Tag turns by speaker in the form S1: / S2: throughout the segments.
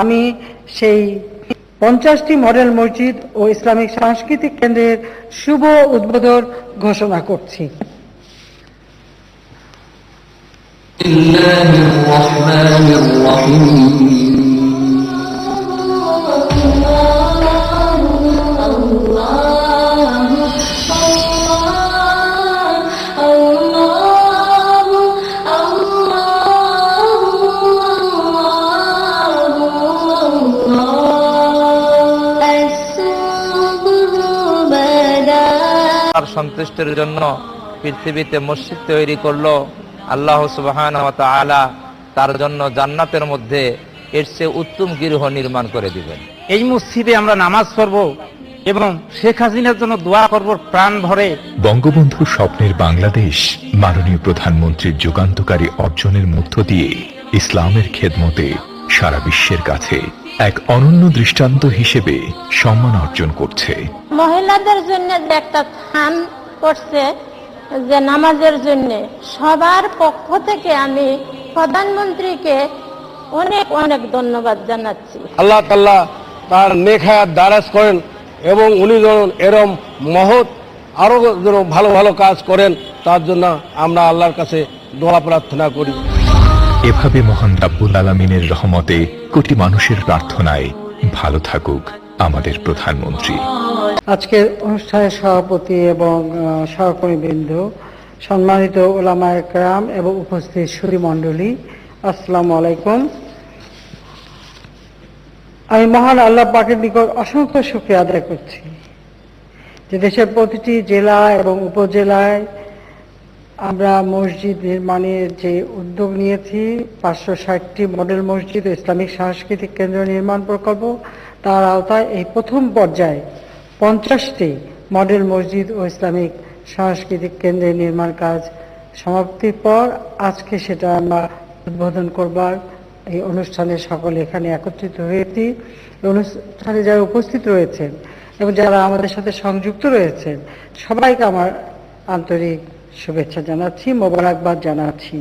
S1: আমি সেই 50টি মডেল মসজিদ ও ইসলামিক সাংস্কৃতিক কেন্দ্রের শুভ উদ্বোধন ঘোষণা করছি।
S2: সন্তুষ্টির জন্য পৃথিবীতে মসজিদ তৈরি করলো, আল্লাহ সুবহানাহু ওয়া তাআলা তার জন্য জান্নাতের মধ্যে এর চেয়ে উত্তম গৃহ নির্মাণ করে দিবেন।
S3: এই মসজিদে আমরা নামাজ পড়ব এবং শেখ হাসিনার জন্য দোয়া করব প্রাণ ভরে।
S4: বঙ্গবন্ধুর স্বপ্নের বাংলাদেশ মাননীয় প্রধানমন্ত্রীর যুগান্তকারী অর্জনের মধ্য দিয়ে ইসলামের খেদমতে সারা বিশ্বের কাছে এক অনন্য দৃষ্টান্ত হিসেবে সম্মান অর্জন করছে।
S5: মহিলাদের জন্য যে একটা স্থান করছে যে নামাজের জন্য, সবার পক্ষ থেকে আমি প্রধানমন্ত্রীকে অনেক অনেক ধন্যবাদ জানাচ্ছি।
S6: আল্লাহ তাআলা তার নেক হায়াত দারাজ করেন এবং উনি যেন এরম মহৎ আরো যেন ভালো ভালো কাজ করেন, তার জন্য আমরা আল্লাহর কাছে দোয়া প্রার্থনা করি।
S4: এভাবে মহান রাব্বুল আলামিনের রহমতে কোটি মানুষের প্রার্থনায় ভালো থাকুক আমাদের প্রধানমন্ত্রী।
S1: আজকের অনুষ্ঠানের সভাপতি এবং সহকর্মীবৃন্দ, সম্মানিত উলামায়ে কেরাম এবং উপস্থিত সুধী মণ্ডলী, আসসালামু আলাইকুম। আমি মহান আল্লাহ পাকের নিকট অসংখ্য শুকরিয়া আদায় করছি যে দেশের প্রতিটি জেলা এবং উপজেলায় আমরা মসজিদ নির্মাণের যে উদ্যোগ নিয়েছি, 560টি মডেল মসজিদ ও ইসলামিক সাংস্কৃতিক কেন্দ্র নির্মাণ প্রকল্প, তার আওতায় এই প্রথম পর্যায়ে 50টি মডেল মসজিদ ও ইসলামিক সাংস্কৃতিক কেন্দ্রের নির্মাণ কাজ সমাপ্তির পর আজকে সেটা আমরা উদ্বোধন করবার এই অনুষ্ঠানে সকলে এখানে একত্রিত হয়েছি। এই অনুষ্ঠানে যারা উপস্থিত রয়েছেন এবং যারা আমাদের সাথে সংযুক্ত রয়েছেন সবাইকে আমার আন্তরিক শুভেচ্ছা জানাচ্ছি, মোবারকবাদ জানাচ্ছি।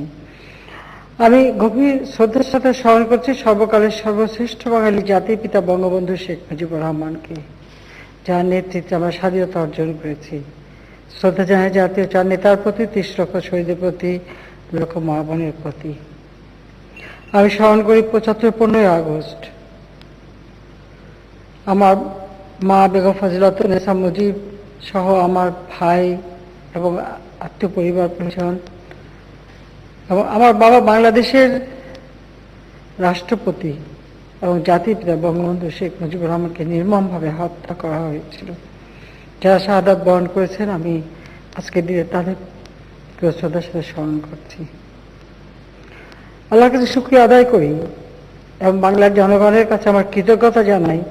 S1: আমি গভীর শ্রদ্ধার সাথে স্মরণ করছি সর্বকালের সর্বশ্রেষ্ঠ বাঙালি জাতির পিতা বঙ্গবন্ধু শেখ মুজিবুর রহমানকে, যার নেতৃত্বে আমরা স্বাধীনতা অর্জন করেছি। শ্রদ্ধা জানাই জাতীয় চার নেতার প্রতি, 30 লক্ষ শহীদের প্রতি, 2 লক্ষ মা বোনের প্রতি। আমি স্মরণ করি 15ই আগস্ট আমার মা বেগম ফজিলাতুন্নেসা মুজিব সহ আমার ভাই এবং আত্মীয় পরিবার পরিজন এবং আমার বাবা বাংলাদেশের রাষ্ট্রপতি এবং জাতির পিতা বঙ্গবন্ধু শেখ মুজিবুর রহমানকে নির্মমভাবে হত্যা করা হয়েছিল। যারা শাহাদাত বরণ করেছেন আমি আজকের দিনে তাদের শ্রদ্ধার সাথে স্মরণ করছি। আল্লাহর কাছে শুকরিয়া আদায় করি এবং বাংলার জনগণের কাছে আমার কৃতজ্ঞতা জানাই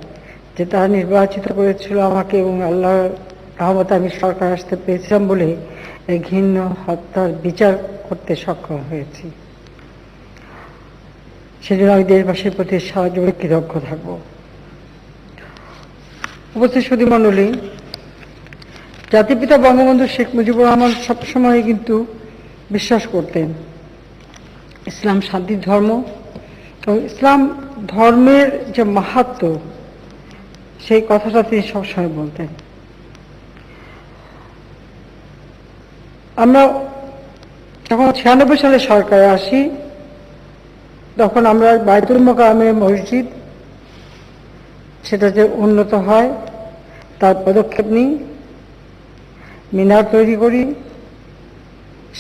S1: যে তারা নির্বাচিত করেছিল আমাকে এবং আল্লাহর রহমতে আমি সরকার আসতে পেরেছিলাম বলে এই ঘৃণ্য হত্যার বিচার করতে সক্ষম হয়েছি। সেজন্য আমি দেশবাসীর প্রতি সারা জীবনে কৃতজ্ঞ থাকব। উপস্থিত সুধী মণ্ডলী, জাতির পিতা বঙ্গবন্ধু শেখ মুজিবুর রহমান সবসময় কিন্তু বিশ্বাস করতেন ইসলাম শান্তির ধর্ম এবং ইসলাম ধর্মের যে মাহাত্ম্য সেই কথাটা তিনি সবসময় বলতেন। আমরা যখন 96 সালে সরকারে আসি তখন আমরা বাইতুল মোকাররমের মসজিদ সেটা যে উন্নত হয় তার পদক্ষেপ নিই, মিনার তৈরি করি,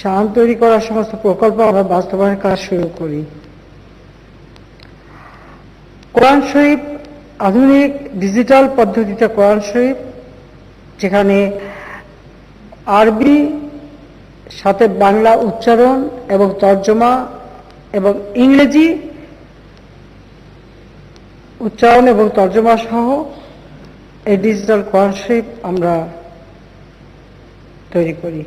S1: শান তৈরি করার সমস্ত প্রকল্প আমরা বাস্তবায়নের কাজ শুরু করি। কোরআন শরীফ আধুনিক ডিজিটাল পদ্ধতিতে কোরআন শরীফ, যেখানে আরবি সাথে বাংলা উচ্চারণ এবং তর্জমা এবং ইংরেজি উচ্চারণ এবং তর্জমা সহ এই ডিজিটাল কোরআন শরীফ আমরা তৈরি করি।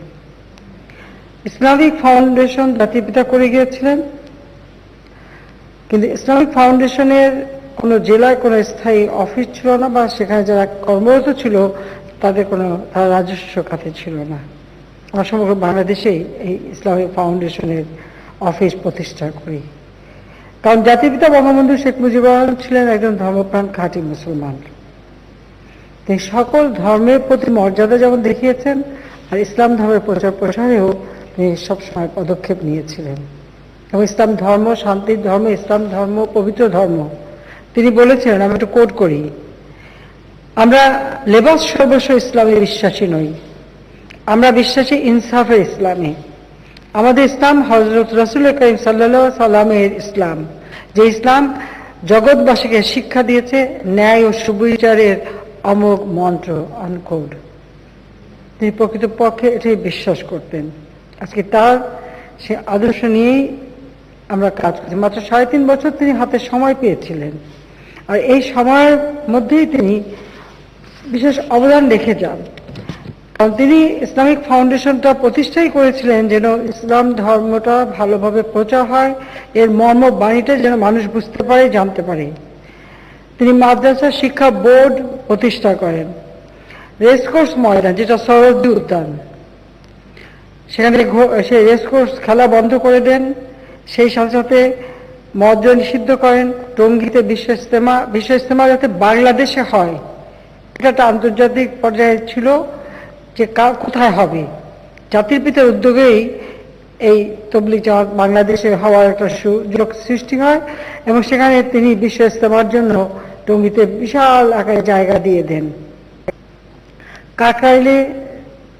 S1: ইসলামিক ফাউন্ডেশন জাতির পিতা করে গিয়েছিলেন, কিন্তু ইসলামিক ফাউন্ডেশনের কোনো জেলায় কোনো স্থায়ী অফিস ছিল না বা সেখানে যারা কর্মরত ছিল তাদের কোনো রাজস্ব খাতে ছিল না। আমরা সমগ্র বাংলাদেশেই এই ইসলামিক ফাউন্ডেশনের অফিস প্রতিষ্ঠা করি কারণ জাতির পিতা বঙ্গবন্ধু শেখ মুজিবুর রহমান ছিলেন একজন ধর্মপ্রাণ খাঁটি মুসলমান। তিনি সকল ধর্মের প্রতি মর্যাদা যেমন দেখিয়েছেন, আর ইসলাম ধর্মের প্রচার প্রসারেও তিনি সবসময় পদক্ষেপ নিয়েছিলেন। এবং ইসলাম ধর্ম শান্তির ধর্ম, ইসলাম ধর্ম পবিত্র ধর্ম। তিনি বলেছিলেন, আমি একটু কোট করি, আমরা লেবাস সর্বস্ব ইসলামে বিশ্বাসী নই, আমরা বিশ্বাসী ইনসাফের ইসলামে। আমাদের ইসলাম হযরত রাসূল করিম সাল্লাল্লাহু আলাইহি সাল্লামের ইসলাম, যে ইসলাম জগৎবাসীকে শিক্ষা দিয়েছে ন্যায় ও সুবিচারের অমোঘ মন্ত্র। আনকোড। তিনি প্রকৃতপক্ষে এটাই বিশ্বাস করতেন। আজকে তার সে আদর্শ নিয়েই আমরা কাজ করছি। মাত্র 3.5 বছর তিনি হাতে সময় পেয়েছিলেন, আর এই সময়ের মধ্যেই তিনি বিশেষ অবদান রেখে যান। কারণ তিনি ইসলামিক ফাউন্ডেশনটা প্রতিষ্ঠাই করেছিলেন যেন ইসলাম ধর্মটা ভালোভাবে প্রচার হয়, এর মর্ম বাণীটা যেন মানুষ বুঝতে পারে, জানতে পারে। তিনি মাদ্রাসা শিক্ষা বোর্ড প্রতিষ্ঠা করেন। রেসকোর্স ময়দান, যেটা সরোজদি উদ্যান, সেখানে সেই রেসকোর্স খেলা বন্ধ করে দেন। সেই সাথে সাথে মদ নিষিদ্ধ করেন। টঙ্গীতে বিশ্ব ইজতেমা যাতে বাংলাদেশে হয়, এটা একটা আন্তর্জাতিক পর্যায়ে ছিল যে কোথায় হবে। জাতির পিতার উদ্যোগেই এই তবলিগ জামাত বাংলাদেশে হওয়ার একটা সুযোগ সৃষ্টি হয়, এবং সেখানে তিনি বিশ্ব ইজতেমার জন্য টঙ্গীতে বিশাল আকারে জায়গা দিয়ে দেন। কাকরাইলে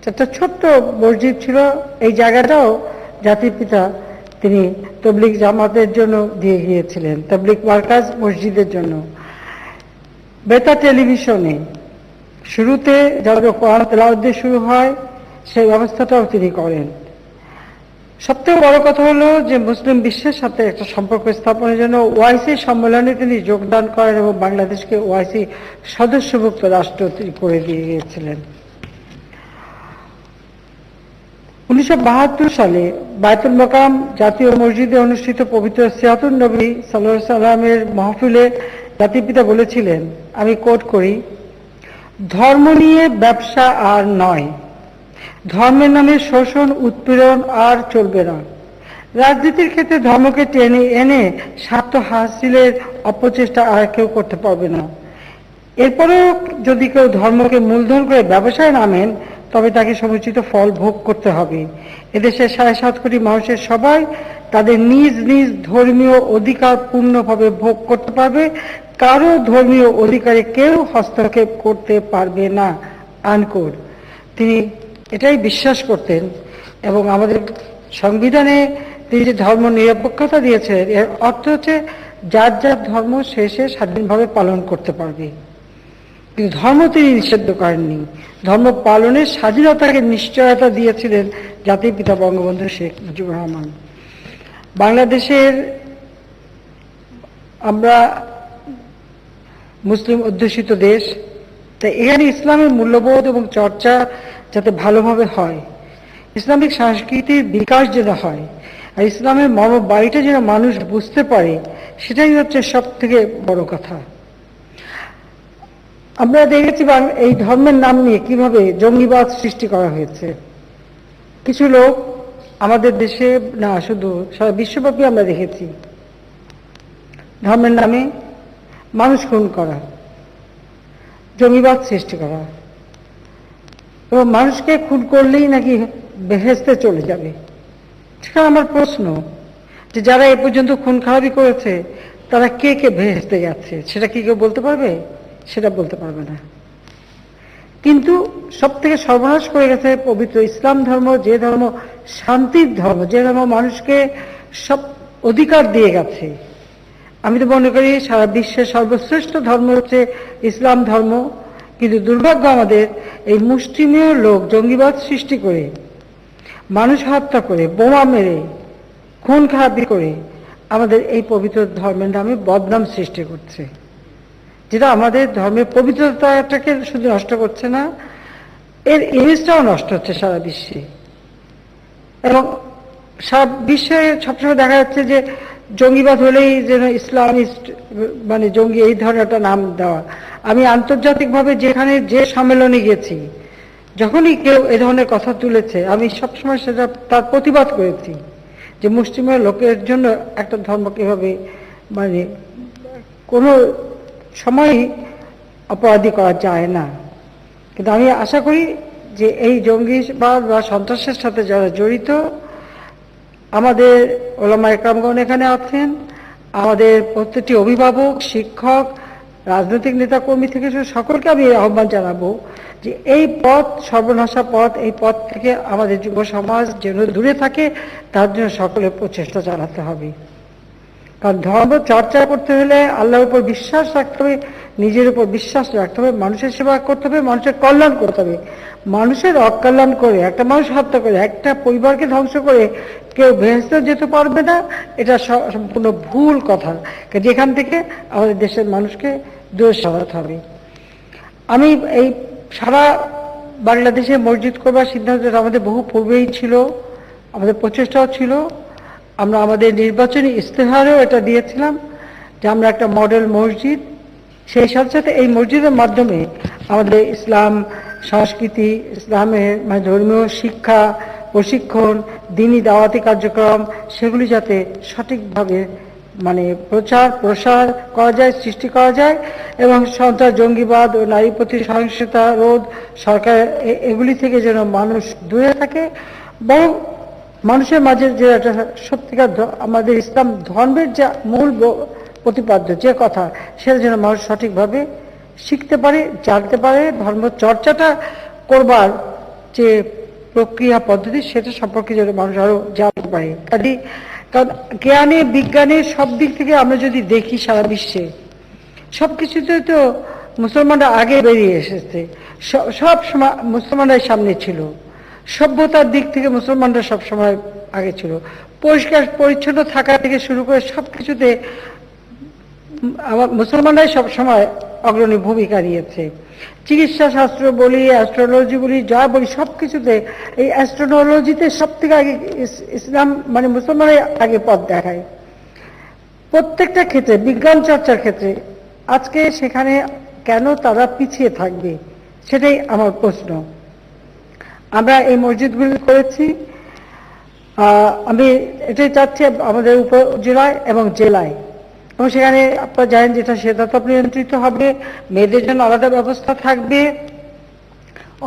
S1: একটা ছোট্ট মসজিদ ছিল, এই জায়গাটাও জাতির পিতা তিনি তবলিগ জামাতের জন্য দিয়ে গিয়েছিলেন, তবলিগ মার্কাজ মসজিদের জন্য। বেতা টেলিভিশনে শুরুতে যাদের কোরআন তেলাওয়াত দিয়ে শুরু হয়, সেই ব্যবস্থাটাও তিনি করেন। সবথেকে বড় কথা হলো যে মুসলিম বিশ্বের সাথে একটা সম্পর্ক স্থাপনের জন্য ওআইসি সম্মেলনে তিনি যোগদান করেন এবং বাংলাদেশকে ওআইসি সদস্যভুক্ত রাষ্ট্র তিনি করে দিয়ে গিয়েছিলেন। 1972 সালে বায়তুল মাকাম জাতীয় মসজিদে অনুষ্ঠিত পবিত্র সিরাতুন নবী সাল্লাল্লাহু আলাইহি সাল্লামের মাহফিলে জাতির পিতা বলেছিলেন, আমি কোট করি, ধর্ম নিয়ে ব্যবসা আর নয়, ধর্মের নামে শোষণ উৎপীড়ন আর চলবে না। রাজনীতির ক্ষেত্রে ধর্মকে টেনে এনে স্বার্থ হাসিলের অপচেষ্টা আর কেউ করতে পারবে না। এরপরেও যদি কেউ ধর্মকে মূলধন করে ব্যবসায় নামেন, তবে তাকে সমুচিত ফল ভোগ করতে হবে। এদেশের 7.5 কোটি মানুষের সবাই তাদের নিজ নিজ ধর্মীয় অধিকার পূর্ণভাবে ভোগ করতে পারবে, কারো ধর্মীয় অধিকারে কেউ হস্তক্ষেপ করতে পারবে না। আনকোড। তিনি এটাই বিশ্বাস করতেন, এবং আমাদের সংবিধানে তিনি যে ধর্ম নিরপেক্ষতা দিয়েছেন, এর অর্থ হচ্ছে যার যার ধর্ম শেষে স্বাধীনভাবে পালন করতে পারবে। কিন্তু ধর্ম তিনি নিষিদ্ধ করেননি, ধর্ম পালনের স্বাধীনতাকে নিশ্চয়তা দিয়েছিলেন জাতির পিতা বঙ্গবন্ধু শেখ মুজিবুর রহমান। বাংলাদেশের আমরা মুসলিম অধ্যুষিত দেশ, তাই এখানে ইসলামের মূল্যবোধ এবং চর্চা যাতে ভালোভাবে হয়, ইসলামিক সংস্কৃতির বিকাশ যেন হয়, আর ইসলামের মর্ম বাড়িটা যেন মানুষ বুঝতে পারে, সেটাই হচ্ছে সব থেকে বড় কথা। আমরা দেখেছি এই ধর্মের নাম নিয়ে কিভাবে জঙ্গিবাদ সৃষ্টি করা হয়েছে। কিছু লোক আমাদের দেশে না, শুধু সারা বিশ্বব্যাপী আমরা দেখেছি ধর্মের নামে মানুষ খুন করা, জঙ্গিবাদ সৃষ্টি করা, এবং মানুষকে খুন করলেই নাকি বেহেশতে চলে যাবে। সেখানে আমার প্রশ্ন, যে যারা এ পর্যন্ত খুন খারাপি করেছে তারা কে কে বেহেশতে গেছে, সেটা কি কেউ বলতে পারবে? সেটা বলতে পারবে না। কিন্তু সব থেকে সর্বনাশ করে গেছে পবিত্র ইসলাম ধর্ম, যে ধর্ম শান্তির ধর্ম, যে ধর্ম মানুষকে সব অধিকার দিয়ে গেছে। আমি তো মনে করি সারা বিশ্বের সর্বশ্রেষ্ঠ ধর্ম হচ্ছে ইসলাম ধর্ম। কিন্তু দুর্ভাগ্য আমাদের, এই মুষ্টিমেয় লোক জঙ্গিবাদ সৃষ্টি করে, মানুষ হত্যা করে, বোমা মেরে, খুন খারাপি করে আমাদের এই পবিত্র ধর্মের নামে বদনাম সৃষ্টি করছে, যেটা আমাদের ধর্মের পবিত্রতাটাকে শুধু নষ্ট করছে না, এর ইমেজটাও নষ্ট হচ্ছে সারা বিশ্বে। এবং সারা বিশ্বে সবসময় দেখা যাচ্ছে যে জঙ্গিবাদ হলেই যেন ইসলামিস্ট, মানে জঙ্গি, এই ধরনের একটা নাম দেওয়া। আমি আন্তর্জাতিকভাবে যেখানে যে সম্মেলনে গেছি, যখনই কেউ এ ধরনের কথা তুলেছে, আমি সবসময় সেটা তার প্রতিবাদ করেছি, যে মুসলিমের লোকের জন্য একটা ধর্ম কিভাবে মানে কোনো সময়ই অপরাধী করা যায় না। কিন্তু আমি আশা করি যে এই জঙ্গিবাদ বা সন্ত্রাসের সাথে যারা জড়িত, আমাদের ওলামা একরামগণ এখানে আছেন, আমাদের প্রত্যেকটি অভিভাবক, শিক্ষক, রাজনৈতিক নেতা কর্মী থেকে সকলকে আমি আহ্বান জানাবো যে এই পথ সর্বনাশা পথ, এই পথ থেকে আমাদের যুব সমাজ যেন দূরে থাকে, তার জন্য সকলের প্রচেষ্টা চালাতে হবে। কারণ ধর্ম চর্চা করতে হলে আল্লাহর উপর বিশ্বাস রাখতে হবে, নিজের উপর বিশ্বাস রাখতে হবে, মানুষের সেবা করতে হবে, মানুষের কল্যাণ করতে হবে। মানুষের অকল্যাণ করে, একটা মানুষ হত্যা করে, একটা পরিবারকে ধ্বংস করে কেউ বেহেশতে যেতে পারবে না, এটা সম্পূর্ণ ভুল কথা। যেখান থেকে আমাদের দেশের মানুষকে দূরে সরাতে হবে। আমি এই সারা বাংলাদেশে মসজিদ করবার সিদ্ধান্ত আমাদের বহু পূর্বেই ছিল, আমাদের প্রচেষ্টাও ছিল। আমরা আমাদের নির্বাচনী ইস্তেহারেও এটা দিয়েছিলাম যে আমরা একটা মডেল মসজিদ, সেই সাথে সাথে এই মসজিদের মাধ্যমে আমাদের ইসলাম সংস্কৃতি, ইসলামের মানে ধর্মীয় শিক্ষা, প্রশিক্ষণ, দ্বীনি দাওয়াতি কার্যক্রম, সেগুলি যাতে সঠিকভাবে মানে প্রচার প্রসার করা যায়, সৃষ্টি করা যায়, এবং সন্ত্রাস, জঙ্গিবাদ ও নারী প্রতি সহিংসতা রোধ, সরকার এগুলি থেকে যেন মানুষ দূরে থাকে। বরং মানুষের মাঝে যে একটা সত্যিকার আমাদের ইসলাম ধর্মের যে মূল প্রতিপাদ্য যে কথা, সেটা যেন মানুষ সঠিকভাবে শিখতে পারে, জানতে পারে। ধর্ম চর্চাটা করবার যে প্রক্রিয়া পদ্ধতি, সেটা সম্পর্কে যেন মানুষ আরো জানতে পারে। কারণ জ্ঞানে বিজ্ঞানে সব দিক থেকে আমরা যদি দেখি সারা বিশ্বে সবকিছুতে তো মুসলমানরা আগে বেরিয়ে এসেছে, সব সময় মুসলমানরাই সামনে ছিল। সভ্যতার দিক থেকে মুসলমানরা সবসময় আগে ছিল, পরিষ্কার পরিচ্ছন্ন থাকা থেকে শুরু করে সবকিছুতে মুসলমানরাই সবসময় অগ্রণী ভূমিকা নিয়েছে। চিকিৎসা শাস্ত্র বলি, অ্যাস্ট্রোলজি বলি, যা বলি সবকিছুতে এই অ্যাস্ট্রোলজিতে সব থেকে আগে ইসলাম মানে মুসলমানরাই আগে পথ দেখায় প্রত্যেকটা ক্ষেত্রে, বিজ্ঞান চর্চার ক্ষেত্রে। আজকে সেখানে কেন তারা পিছিয়ে থাকবে, সেটাই আমার প্রশ্ন। আমরা এই মসজিদগুলি করেছি, আমি এটাই চাচ্ছি আমাদের উপজেলায় এবং জেলায়, এবং সেখানে আপনারা জানেন যেটা শীতাতপ নিয়ন্ত্রিত হবে, মেয়েদের জন্য আলাদা ব্যবস্থা থাকবে,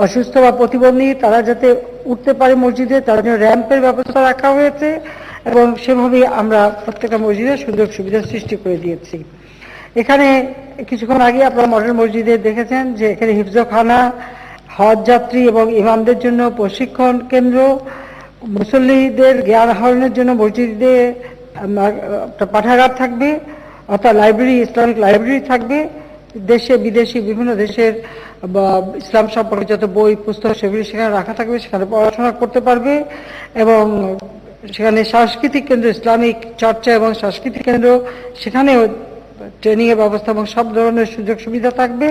S1: অসুস্থ বা প্রতিবন্ধী তারা যাতে উঠতে পারে মসজিদে, তার জন্য র্যাম্পের ব্যবস্থা রাখা হয়েছে, এবং সেভাবেই আমরা প্রত্যেকটা মসজিদে সুযোগ সুবিধা সৃষ্টি করে দিয়েছি। এখানে কিছুক্ষণ আগে আপনারা মডেল মসজিদে দেখেছেন যে এখানে হিফজখানা, হজ যাত্রী এবং ইমামদের জন্য প্রশিক্ষণ কেন্দ্র, মুসল্লিদের জ্ঞান আহরণের জন্য মসজিদে পাঠাগার থাকবে, অর্থাৎ লাইব্রেরি, ইসলামিক লাইব্রেরি থাকবে। দেশে বিদেশি বিভিন্ন দেশের ইসলাম সম্পর্কে যত বই পুস্তক সেগুলি সেখানে রাখা থাকবে, সেখানে পড়াশোনা করতে পারবে। এবং সেখানে সাংস্কৃতিক কেন্দ্র, ইসলামিক চর্চা এবং সাংস্কৃতিক কেন্দ্র, সেখানেও ট্রেনিংয়ের ব্যবস্থা এবং সব ধরনের সুযোগ সুবিধা থাকবে।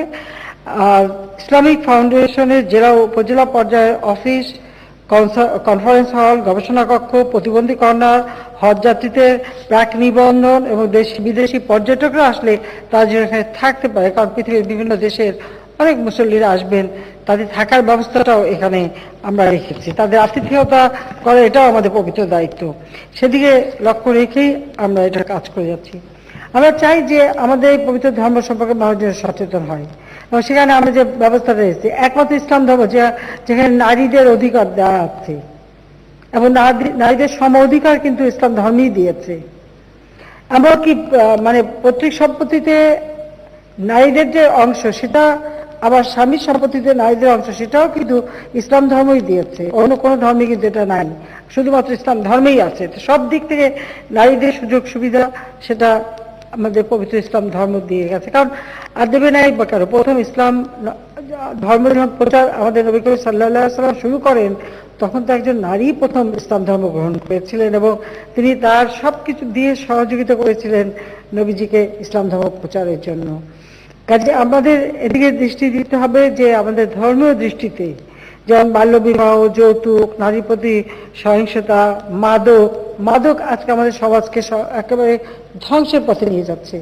S1: আর ইসলামিক ফাউন্ডেশনের জেলা উপজেলা পর্যায়ের অফিস, কনফারেন্স হল, গবেষণা কক্ষ, প্রতিবন্ধী কর্নার, হজ যাত্রীদের প্রাক নিবন্ধন এবং দেশি বিদেশি পর্যটকরা আসলে তারা যেন এখানে থাকতে পারে, কারণ পৃথিবীর বিভিন্ন দেশের অনেক মুসল্লিরা আসবেন, তাদের থাকার ব্যবস্থাটাও এখানে আমরা রেখেছি। তাদের আতিথেয়তা করা এটাও আমাদের পবিত্র দায়িত্ব, সেদিকে লক্ষ্য রেখেই আমরা এটা কাজ করে যাচ্ছি। আমরা চাই যে আমাদের এই পবিত্র ধর্ম সম্পর্কে মানুষ যেন সচেতন হয়, এবং সেখানে আমরা যে ব্যবস্থা রয়েছে একমাত্র ইসলাম ধর্ম যেখানে নারীদের অধিকার দেওয়া আছে, এবং নারীদের সম অধিকার কিন্তু ইসলাম ধর্মই দিয়েছে। আমরা কি মানে পৈতৃক সম্পত্তিতে নারীদের যে অংশ, সেটা আবার স্বামীর সম্পত্তিতে নারীদের অংশ, সেটাও কিন্তু ইসলাম ধর্মই দিয়েছে, অন্য কোনো ধর্মে কিন্তু এটা নাই, শুধুমাত্র ইসলাম ধর্মেই আছে। সব দিক থেকে নারীদের সুযোগ সুবিধা সেটা আমাদের পবিত্র ইসলাম ধর্ম দিয়ে গেছে। কারণ আর দেবে নাই বা কেন, প্রথম ইসলাম ধর্ম যখন প্রচার আমাদের নবী করিম সাল্লাল্লাহু আলাইহি ওয়াসাল্লাম শুরু করেন, তখন তো একজন নারী প্রথম ইসলাম ধর্ম গ্রহণ করেছিলেন, এবং তিনি তার সবকিছু দিয়ে সহযোগিতা করেছিলেন নবীজিকে ইসলাম ধর্ম প্রচারের জন্য। কাজে আমাদের এদিকে দৃষ্টি দিতে হবে যে আমাদের ধর্মীয় দৃষ্টিতে, যেমন বাল্যবিবাহ, যৌতুক, নারী প্রতি সহিংসতা, মাদক আজকে আমাদের সমাজকে একেবারে ধ্বংসের পথে নিয়ে যাচ্ছে।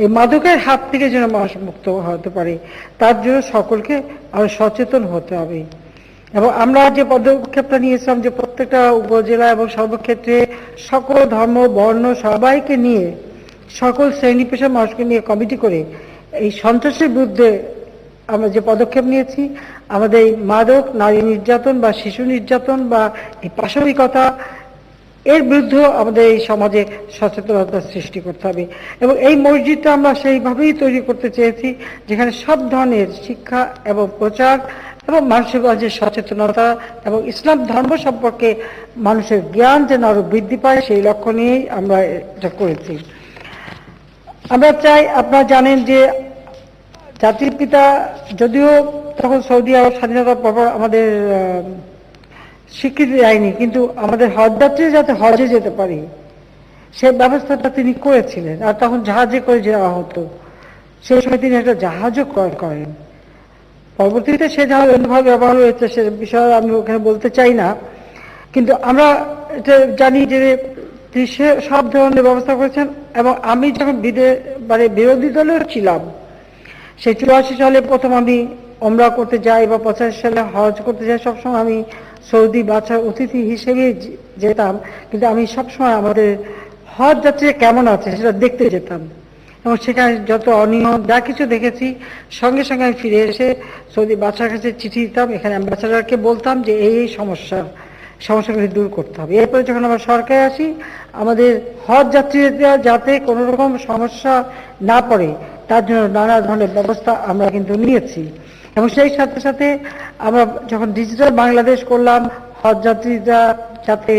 S1: এই মাদকের হাত থেকে যেন মানুষ মুক্ত হতে পারে, তার জন্য সকলকে আরো সচেতন হতে হবে। এবং আমরা যে পদক্ষেপটা নিয়েছিলাম যে প্রত্যেকটা উপজেলা এবং সর্বক্ষেত্রে সকল ধর্ম বর্ণ সবাইকে নিয়ে সকল শ্রেণী পেশার মানুষকে নিয়ে কমিটি করে এই সন্ত্রাসের বিরুদ্ধে আমরা যে পদক্ষেপ নিয়েছি, আমাদের এই মাদক, নারী নির্যাতন বা শিশু নির্যাতন বা এই পাশবিকতা এর বিরুদ্ধেও আমাদের এই সমাজে সচেতনতা সৃষ্টি করতে হবে। এবং এই মসজিদটা আমরা সেইভাবেই তৈরি করতে চেয়েছি যেখানে সব ধরনের শিক্ষা এবং প্রচার এবং মানুষের মাঝে সচেতনতা এবং ইসলাম ধর্ম সম্পর্কে মানুষের জ্ঞান যেন আরো বৃদ্ধি পায়, সেই লক্ষ্য নিয়েই আমরা এটা করেছি। আমরা চাই, আপনারা জানেন যে জাতির পিতা যদিও তখন সৌদি আরব স্বাধীনতার পর আমাদের স্বীকৃতি দেয়নি, কিন্তু আমাদের হজ যাত্রী যাতে হজে যেতে পারি সে ব্যবস্থাটা তিনি করেছিলেন। আর তখন জাহাজে করে যাওয়া হতো, সেই সময় তিনি একটা জাহাজও ক্রয় করেন। পরবর্তীতে সে জাহাজ অন্যভাবে ব্যবহার হয়েছে, সে বিষয়ে আমি ওখানে বলতে চাই না, কিন্তু আমরা এটা জানি যে তিনি সব ধরনের ব্যবস্থা করেছেন। এবং আমি যখন বিরোধী দলেও ছিলাম, সেই 84 সালে প্রথম আমি ওমরা করতে যাই বা 85 সালে হজ করতে যাই, সবসময় আমি সৌদি বাদশার অতিথি হিসেবে যেতাম, কিন্তু আমি সবসময় আমাদের হজ যাত্রীরা কেমন আছে সেটা দেখতে যেতাম। এবং সেখানে যত অনিয়ম যা কিছু দেখেছি, সঙ্গে সঙ্গে আমি ফিরে এসে সৌদি বাদশার কাছে চিঠি দিতাম, এখানে অ্যাম্বাসাডারকে বলতাম যে এই সমস্যাগুলি দূর করতে হবে। এরপরে যখন আমরা সরকারে আসি, আমাদের হজ যাত্রীরা যাতে কোনো রকম সমস্যা না পড়ে তার জন্য নানা ধরনের ব্যবস্থা আমরা কিন্তু নিয়েছি। এবং সেই সাথে সাথে আমরা যখন ডিজিটাল বাংলাদেশ করলাম, হজ যাত্রীরা যাতে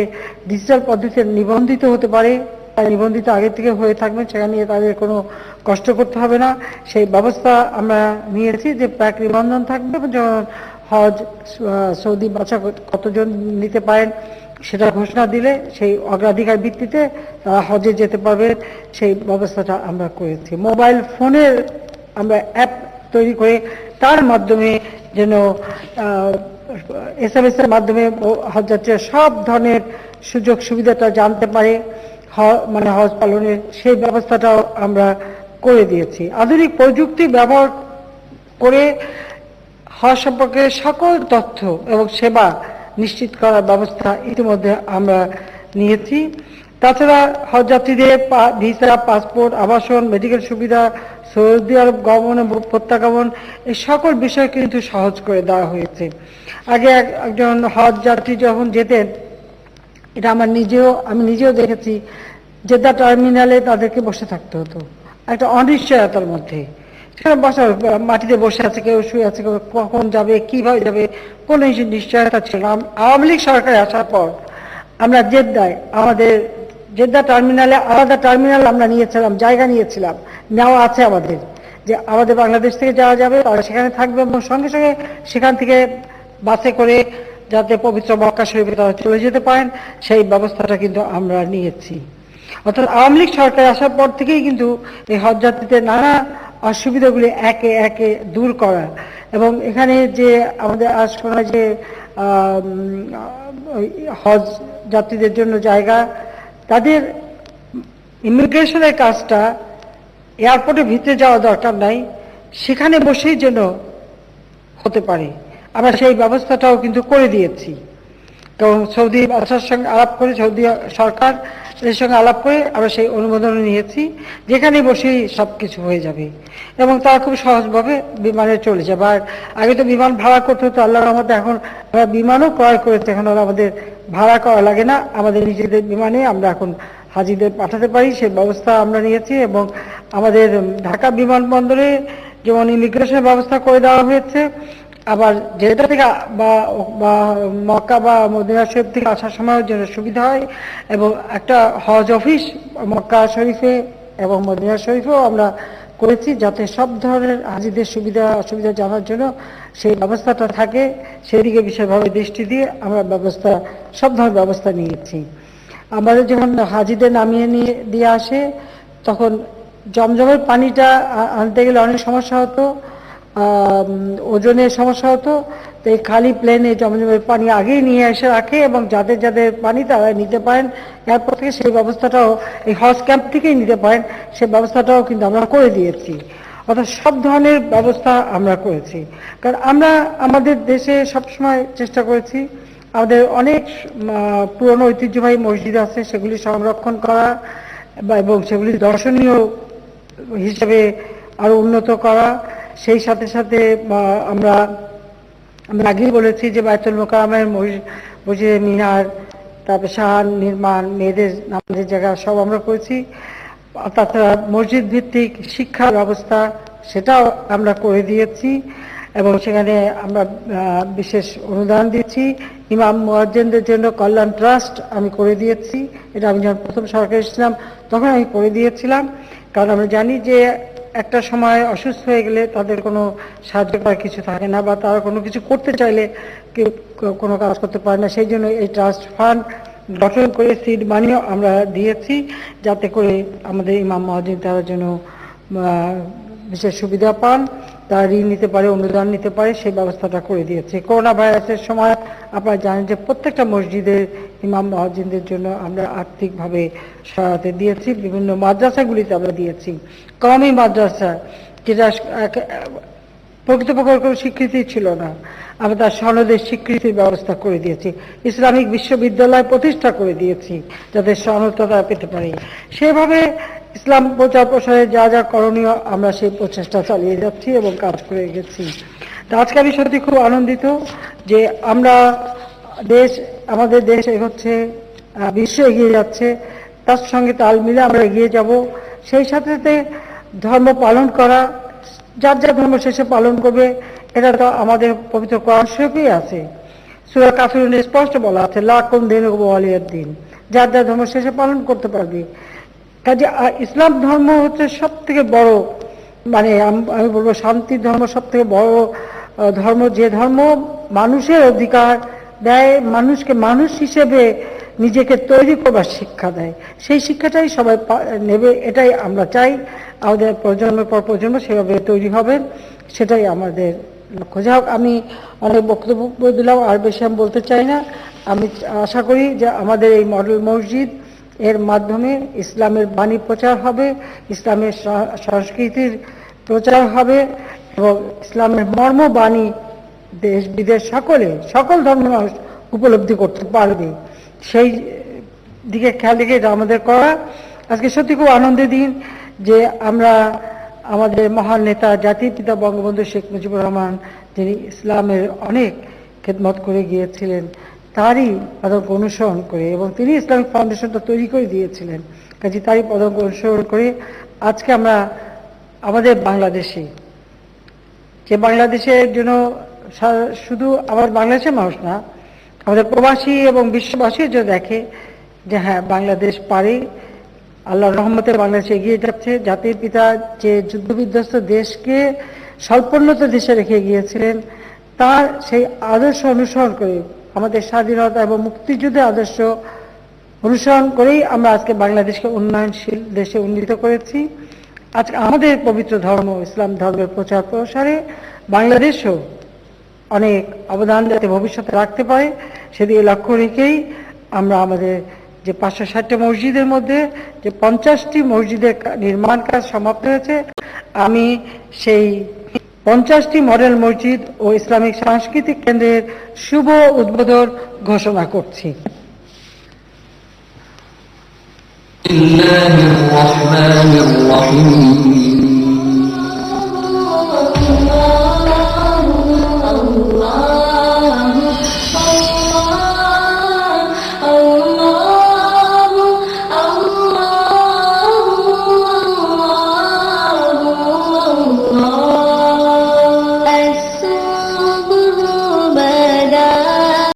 S1: ডিজিটাল পদ্ধতিতে নিবন্ধিত হতে পারে, তাই নিবন্ধিত আগে থেকে হয়ে থাকবেন, সেখানে তাদের কোনো কষ্ট করতে হবে না, সেই ব্যবস্থা আমরা নিয়েছি যে প্রাক নিবন্ধন থাকবে। যখন হজ সৌদি বাদশা কতজন নিতে পারেন সেটা ঘোষণা দিলে সেই অগ্রাধিকার ভিত্তিতে তারা হজে যেতে পারবে, সেই ব্যবস্থাটা আমরা করেছি। মোবাইল ফোনের আমরা অ্যাপ তৈরি করে তার মাধ্যমে যেন SMS এর মাধ্যমে হজযাত্রীরা সব ধরনের সুযোগ সুবিধাটা জানতে পারে, মানে হজ পালনের সেই ব্যবস্থাটাও আমরা করে দিয়েছি। আধুনিক প্রযুক্তি ব্যবহার করে হজ সম্পর্কে সকল তথ্য এবং সেবা নিশ্চিত করার ব্যবস্থা ইতিমধ্যে আমরা নিয়েছি। তাছাড়া হজ যাত্রীদের ভিসা, পাসপোর্ট, আবাসন, মেডিকেল সুবিধা, সৌদি আরব গমন এবং প্রত্যাগমন এই সকল বিষয় কিন্তু সহজ করে দেওয়া হয়েছে। আগে একজন হজ যাত্রী যখন যেতেন, এটা আমি নিজেও দেখেছি, জেদ্দা টার্মিনালে তাদেরকে বসে থাকতে হতো একটা অনিশ্চয়তার মধ্যে। সেখানে বসা, মাটিতে বসে আছে, কেউ শুয়ে আছে, কেউ কখন যাবে, কিভাবে যাবে, কোনো নিশ্চয়তা ছিল না। আওয়ামী লীগ সরকারে আসার পর আমরা আমাদের জেদ্দা টার্মিনালে আলাদা টার্মিনাল আমরা নিয়েছিলাম, জায়গা নিয়েছিলাম, নেওয়া আছে আমাদের, যে আমাদের বাংলাদেশ থেকে যাওয়া যাবে তারা সেখানে থাকবে এবং সঙ্গে সঙ্গে সেখান থেকে বাসে করে যাতে পবিত্র মক্কা শরীফে তারা চলে যেতে পারেন সেই ব্যবস্থাটা কিন্তু আমরা নিয়েছি। অর্থাৎ আওয়ামী লীগ সরকার আসার পর থেকেই কিন্তু এই হজ যাত্রীদের নানা অসুবিধাগুলি একে একে দূর করা। এবং এখানে যে আমাদের আজ শোনা যে হজ যাত্রীদের জন্য জায়গা, তাদের ইমিগ্রেশনের কাজটা এয়ারপোর্টের ভিতরে যাওয়া দরকার নাই, সেখানে বসেই যেন হতে পারে, আমরা সেই ব্যবস্থাটাও কিন্তু করে দিয়েছি। এবং সৌদি বাদশার সঙ্গে আলাপ করে, সৌদি সরকার এর সঙ্গে আলাপ করে আমরা সেই অনুমোদন নিয়েছি, যেখানে বসেই সবকিছু হয়ে যাবে এবং তারা খুব সহজভাবে বিমানে চলে যাবে। আর আগে তো বিমান ভাড়া করতে হতো, আল্লাহর রহমতে এখন আমরা বিমানও ক্রয় করেছি, এখন আর আমাদের ভাড়া করা লাগে না, আমাদের নিজেদের বিমানে আমরা এখন হাজিদের পাঠাতে পারি, সেই ব্যবস্থা আমরা নিয়েছি। এবং আমাদের ঢাকা বিমানবন্দরে যেমন ইমিগ্রেশনের ব্যবস্থা করে দেওয়া হয়েছে, আবার জেদ্দা থেকে বা মক্কা বা মদিনা শরীফ থেকে আসার সময় যেন সুবিধা হয়। এবং একটা হজ অফিস মক্কা শরীফে এবং মদিনা শরীফেও আমরা করেছি, যাতে সব ধরনের হাজিদের সুবিধা অসুবিধা জানার জন্য সেই ব্যবস্থাটা থাকে, সেদিকে বিশেষভাবে দৃষ্টি দিয়ে আমরা সব ধরনের ব্যবস্থা নিয়েছি। আমাদের যখন হাজিদের নামিয়ে দিয়ে আসে তখন জমজমের পানিটা আনতে গেলে অনেক সমস্যা হতো, ওজনের সমস্যা হতো। তো এই খালি প্লেনে জমজমের পানি আগেই নিয়ে এসে রাখে এবং যাদের যাদের পানি তারা নিতে পারেন এয়ারপোর্ট থেকে, সেই ব্যবস্থাটাও এই হজ ক্যাম্প থেকেই নিতে পারেন, সেই ব্যবস্থাটাও কিন্তু আমরা করে দিয়েছি। অর্থাৎ সব ধরনের ব্যবস্থা আমরা করেছি, কারণ আমরা আমাদের দেশে সবসময় চেষ্টা করেছি আমাদের অনেক পুরনো ঐতিহ্যবাহী মসজিদ আছে সেগুলি সংরক্ষণ করা এবং সেগুলি দর্শনীয় হিসেবে আরো উন্নত করা। সেই সাথে সাথে আমরা আগেই বলেছি যে বায়তুল মোকাররমের মসজিদে মিনার, তারপর শাহান নির্মাণ, মেয়েদের নামাজের জায়গা সব আমরা করেছি। তাছাড়া মসজিদ ভিত্তিক শিক্ষা ব্যবস্থা সেটাও আমরা করে দিয়েছি এবং সেখানে আমরা বিশেষ অনুদান দিচ্ছি। ইমাম মুয়াজ্জিনদের জন্য কল্যাণ ট্রাস্ট আমি করে দিয়েছি। এটা আমি যখন প্রথম সরকার এসেছিলাম তখন আমি করে দিয়েছিলাম, কারণ আমরা জানি যে একটা সময় অসুস্থ হয়ে গেলে তাদের কোনো সাহায্য করার কিছু থাকে না, বা তারা কোনো কিছু করতে চাইলে কেউ কোনো কাজ করতে পারে না। সেই জন্য এই ট্রাস্ট ফান্ড গঠন করে সিড মানিও আমরা দিয়েছি, যাতে করে আমাদের ইমাম মুয়াজ্জিন তারা যেন বিশেষ সুবিধা পান, তারা ঋণ নিতে পারে, অনুদান নিতে পারে, সেই ব্যবস্থাটা করে দিয়েছে। করোনা ভাইরাসের সময় আপনারা জানেন যে প্রত্যেকটা মসজিদের ইমাম মুয়াজ্জিনদের জন্য আমরা আর্থিকভাবে সহায়তা দিয়েছি। বিভিন্ন মাদ্রাসাগুলিতে আমরা দিয়েছি। কওমি মাদ্রাসা যেটা প্রকৃতপক্ষে কোনো স্বীকৃতি ছিল না, আমরা তার সনদের স্বীকৃতির ব্যবস্থা করে দিয়েছি। ইসলামিক বিশ্ববিদ্যালয় প্রতিষ্ঠা করে দিয়েছি যাতে সনদটা তারা পেতে পারে। সেভাবে ইসলাম প্রচার প্রসারে যা যা করণীয় আমরা সেই প্রচেষ্টা চালিয়ে যাচ্ছি এবং কাজ করে গেছি। তা আজকে আমি সত্যি খুব আনন্দিত যে আমরা আমাদের দেশ এগোচ্ছে, বিশ্ব এগিয়ে যাচ্ছে, তার সঙ্গে তাল মিলে আমরা এগিয়ে যাব। সেই সাথে সাথে ধর্ম পালন করা, যার যা ধর্ম শেষে পালন করবে, এটা তো আমাদের পবিত্র কোরআন শরীফেই আছে। সূরা কাফিরুনে স্পষ্ট বলা আছে লাকুম দীনুকুম ওয়ালিয়াদ দ্বীন, যার যা ধর্ম শেষে পালন করতে পারবে। কাজে ইসলাম ধর্ম হচ্ছে সব থেকে বড়, মানে আমি বলবো শান্তির ধর্ম, সব থেকে বড় ধর্ম, যে ধর্ম মানুষের অধিকার দেয়, মানুষকে মানুষ হিসেবে নিজেকে তৈরি করবার শিক্ষা দেয়। সেই শিক্ষাটাই সবাই নেবে, এটাই আমরা চাই। আমাদের প্রজন্মের পর প্রজন্ম সেভাবে তৈরি হবে, সেটাই আমাদের লক্ষ্য। যাই হোক, আমি অনেক বক্তব্য দিলাম, আর বেশি আমি বলতে চাই না। আমি আশা করি যে আমাদের এই মডেল মসজিদ এর মাধ্যমে ইসলামের বাণী প্রচার হবে, ইসলামের সংস্কৃতির প্রচার হবে এবং ইসলামের মর্ম বাণী দেশ বিদেশ সকল ধর্মের মানুষ উপলব্ধি করতে পারবে। সেই দিকে খেয়াল রেখে এটা আমাদের করা। আজকে সত্যি খুব আনন্দের দিন যে আমরা আমাদের মহান নেতা জাতির পিতা বঙ্গবন্ধু শেখ মুজিবুর রহমান, যিনি ইসলামের অনেক খেদমত করে গিয়েছিলেন, তারই পদক অনুসরণ করে, এবং তিনি ইসলামিক ফাউন্ডেশনটা তৈরি করে দিয়েছিলেন, কাজে তারই পদক অনুসরণ করে আজকে আমরা আমাদের বাংলাদেশে, যে বাংলাদেশের জন্য শুধু আমার বাংলাদেশের মানুষ না, আমাদের প্রবাসী এবং বিশ্ববাসীও যে দেখে যে হ্যাঁ বাংলাদেশ পারে, আল্লাহর রহমতে বাংলাদেশ এগিয়ে যাচ্ছে। জাতির পিতা যে যুদ্ধবিধ্বস্ত দেশকে স্বল্পোন্নত দেশে রেখে গিয়েছিলেন, তার সেই আদর্শ অনুসরণ করে, আমাদের স্বাধীনতা এবং মুক্তিযুদ্ধের আদর্শ অনুসরণ করেই আমরা আজকে বাংলাদেশকে উন্নয়নশীল দেশে উন্নীত করেছি। আজকে আমাদের পবিত্র ধর্ম ইসলাম ধর্মের প্রচার প্রসারে বাংলাদেশও অনেক অবদান যাতে ভবিষ্যতে রাখতে পারে, সেদিকে লক্ষ্য রেখেই আমরা আমাদের যে 560টা মসজিদের মধ্যে যে 50টি মসজিদের নির্মাণ কাজ সমাপ্ত হয়েছে, আমি সেই 50টি মডেল মসজিদ ও ইসলামিক সাংস্কৃতিক কেন্দ্রের শুভ উদ্বোধন ঘোষণা করছি।
S7: বিসমিল্লাহির রহমানির রহিম।